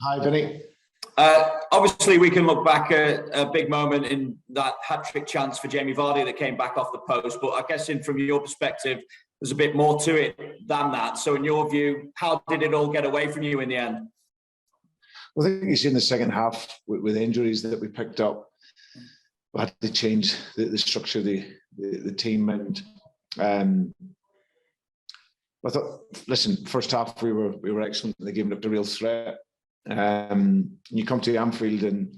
Hi, Vinny. Obviously, we can look back at a big moment in that hat-trick chance for Jamie Vardy that came back off the post. But I guess from your perspective, there's a bit more to it than that. So in your view, how did it all get away from you in the end? Well, I think you see in the second half with injuries that we picked up, we had to change the structure of the team. And I thought, listen, first half we were excellent. The game looked a real threat. You come to Anfield and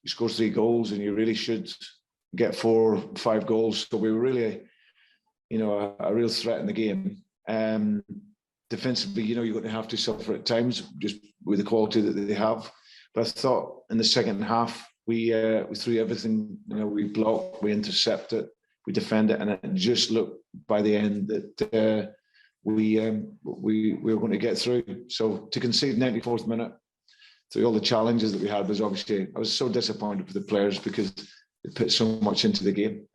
you score 3 goals, and you really should get 4 or 5 goals. So we were really, a real threat in the game. Defensively, you're going to have to suffer at times, just with the quality that they have. But I thought in the second half we threw everything. We blocked, we intercepted, we defended, and it just looked by the end that we were going to get through. So to concede 94th minute, through all the challenges that we had, was obviously, I was so disappointed for the players because they put so much into the game.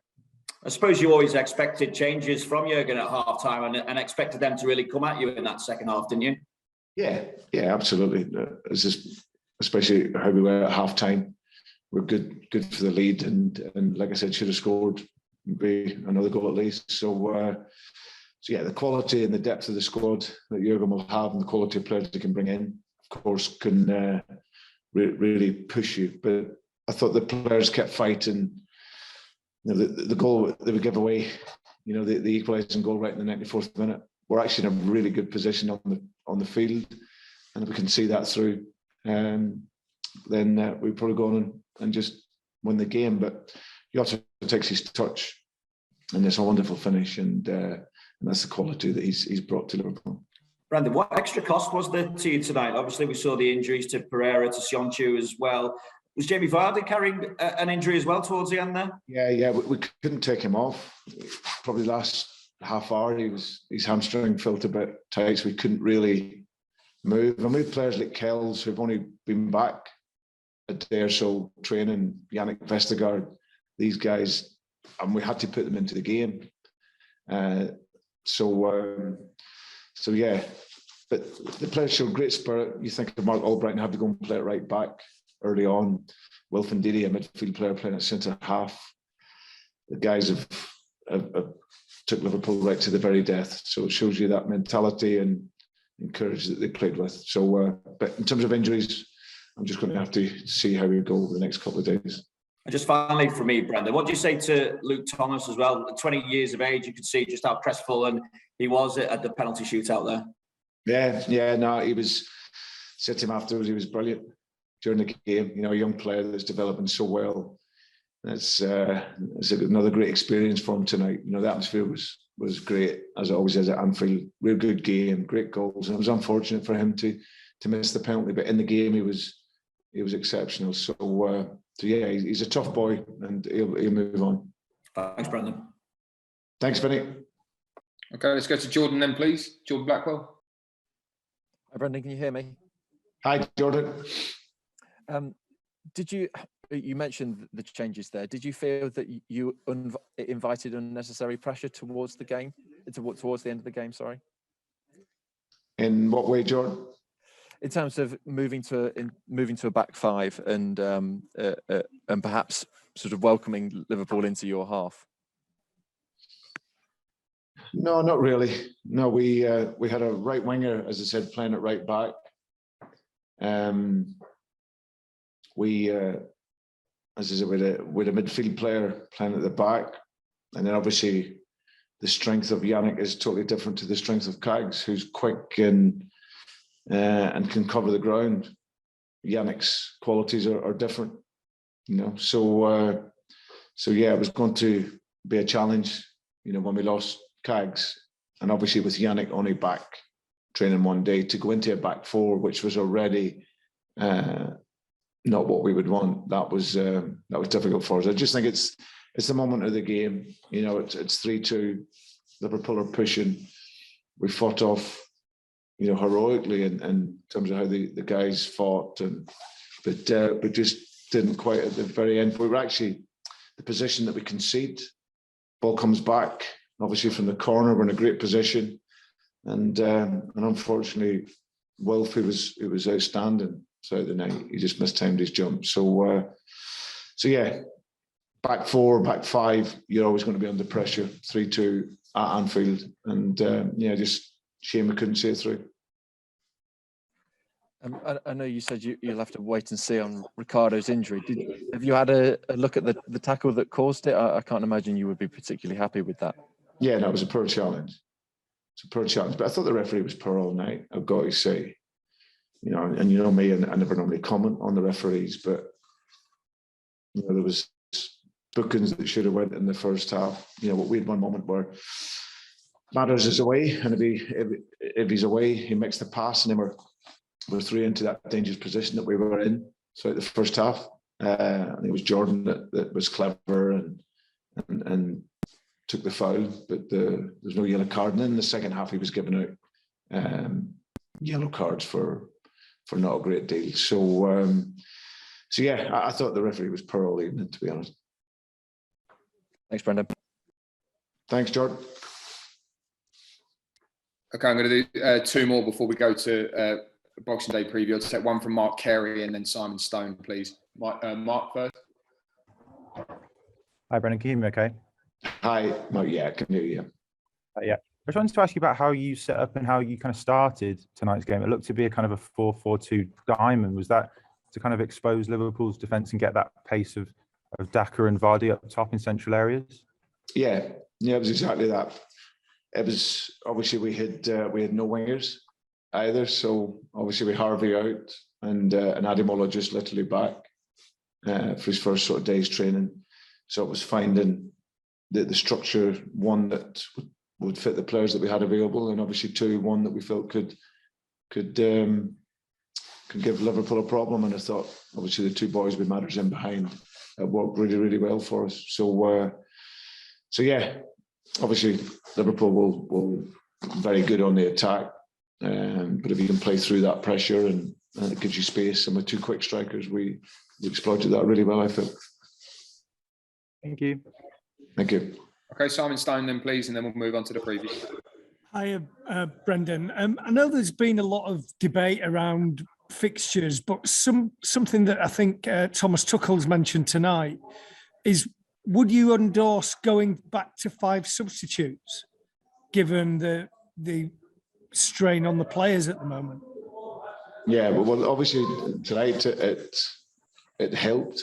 I suppose you always expected changes from Jurgen at half-time and expected them to really come at you in that second half, didn't you? Yeah, absolutely. It's just, especially how we were at half-time. We're good for the lead, and like I said, should have scored maybe another goal at least. So yeah, the quality and the depth of the squad that Jurgen will have, and the quality of players they can bring in, of course, can really push you. But I thought the players kept fighting. The goal they would give away, the equalising goal right in the 94th minute. We're actually in a really good position on the field, and if we can see that through, then we probably go on and just win the game. But he also takes his touch, and it's a wonderful finish, and that's the quality that he's brought to Liverpool. Brandon, what extra cost was there to you tonight? Obviously, we saw the injuries to Pereira, to Sionchu as well. Was Jamie Vardy carrying an injury as well towards the end there? Yeah, we couldn't take him off. Probably last half hour, his hamstring felt a bit tight, so we couldn't really move. And with players like Kells, who've only been back a day or so training, Yannick Vestergaard, these guys, and we had to put them into the game. So yeah, but the players showed great spirit. You think of Mark Albright and have to go and play it right back early on. Wilfred Ndidi, a midfield player, playing at centre half. The guys have took Liverpool right to the very death. So it shows you that mentality and courage that they played with. So, but in terms of injuries, I'm just going to have to see how we go over the next couple of days. And just finally for me, Brendan, what do you say to Luke Thomas as well? At 20 years of age, you could see just how crestfallen he was at the penalty shootout there. Yeah, no, he was, said to him afterwards, he was brilliant during the game. A young player that's developing so well. It's another great experience for him tonight. The atmosphere was great, as it always is at Anfield. Real good game, great goals. And it was unfortunate for him to miss the penalty, but in the game he was exceptional. So yeah, he's a tough boy, and he'll move on. Thanks, Brendan. Thanks, Vinny. Okay, let's go to Jordan then, please. Jordan Blackwell. Hi, Brendan, can you hear me? Hi, Jordan. Did you mentioned the changes there? Did you feel that you invited unnecessary pressure towards the game, towards the end of the game? Sorry. In what way, Jordan? In terms of moving to a back five and perhaps sort of welcoming Liverpool into your half. No, not really. No, we had a right winger, as I said, playing at right back. As I said, with a midfield player playing at the back, and then obviously the strength of Yannick is totally different to the strength of Kags, who's quick and can cover the ground. Yannick's qualities are different, So yeah, it was going to be a challenge, when we lost Kags, and obviously with Yannick only back training one day, to go into a back four, which was already not what we would want. That was difficult for us. I just think it's the moment of the game. It's 3-2. Liverpool are pushing. We fought off, heroically in terms of how the guys fought, but we just didn't quite at the very end. We were actually the position that we concede. Ball comes back, obviously from the corner. We're in a great position, and unfortunately, Wilf, who was outstanding, throughout the night. He just mistimed his jump. So yeah, back 4, back 5, you're always going to be under pressure. 3-2 at Anfield, and just shame we couldn't see it through. I know you said you'll have to wait and see on Ricardo's injury. Have you had a look at the tackle that caused it? I can't imagine you would be particularly happy with that. Yeah, no, it was a poor challenge. It's a poor challenge, but I thought the referee was poor all night. I've got to say, and you know me, and I never normally comment on the referees, but there was bookings that should have went in the first half. We had one moment where Matters is away, and if he's away, he makes the pass, and then we're through into that dangerous position that we were in throughout the first half. I think it was Jordan that was clever and took the foul, but there's no yellow card. And then in the second half, he was giving out yellow cards for not a great deal. So yeah, I thought the referee was poor all evening, to be honest. Thanks, Brendan. Thanks, Jordan. Okay, I'm going to do 2 more before we go to Boxing Day preview. I'll take one from Mark Carey and then Simon Stone, please. Mark first. Hi, Brendan. Can you hear me okay? Hi. No, yeah, I can hear you. Yeah. I just wanted to ask you about how you set up and how you kind of started tonight's game. It looked to be a kind of a 4-4-2 diamond. Was that to kind of expose Liverpool's defence and get that pace of Daka and Vardy up top in central areas? Yeah, it was exactly that. It was obviously we had no wingers either, so obviously we Harvey out and Ademola just literally back for his first sort of day's training. So it was finding the structure, one that would fit the players that we had available, and obviously 2, one that we felt could give Liverpool a problem. And I thought obviously the 2 boys with Matters in behind worked really, really well for us. So yeah, obviously Liverpool will very good on the attack, but if you can play through that pressure and it gives you space, and with 2 quick strikers, we exploited that really well, I feel. Thank you. Thank you. Okay, Simon Stone then, please, and then we'll move on to the preview. Hi, Brendan. I know there's been a lot of debate around fixtures, but something that I think Thomas Tuchel's mentioned tonight is, would you endorse going back to 5 substitutes, given the strain on the players at the moment? Yeah, well, obviously tonight it helped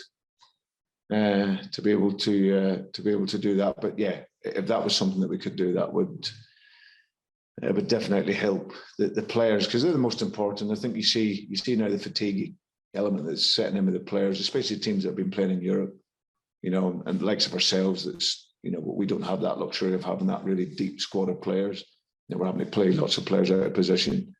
to be able to do that. But yeah, if that was something that we could do, it would definitely help the players, because they're the most important. I think you see now the fatigue element that's setting in with the players, especially teams that have been playing in Europe, and the likes of ourselves. That's we don't have that luxury of having that really deep squad of players. We're having to play lots of players out of position.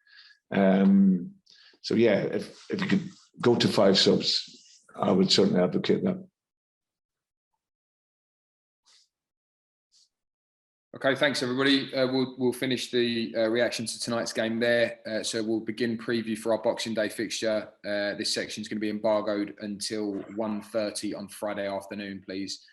So yeah, if you could go to 5 subs, I would certainly advocate that. Okay, thanks everybody. We'll finish the reaction to tonight's game there. So we'll begin preview for our Boxing Day fixture. This section is going to be embargoed until 1:30 on Friday afternoon, please.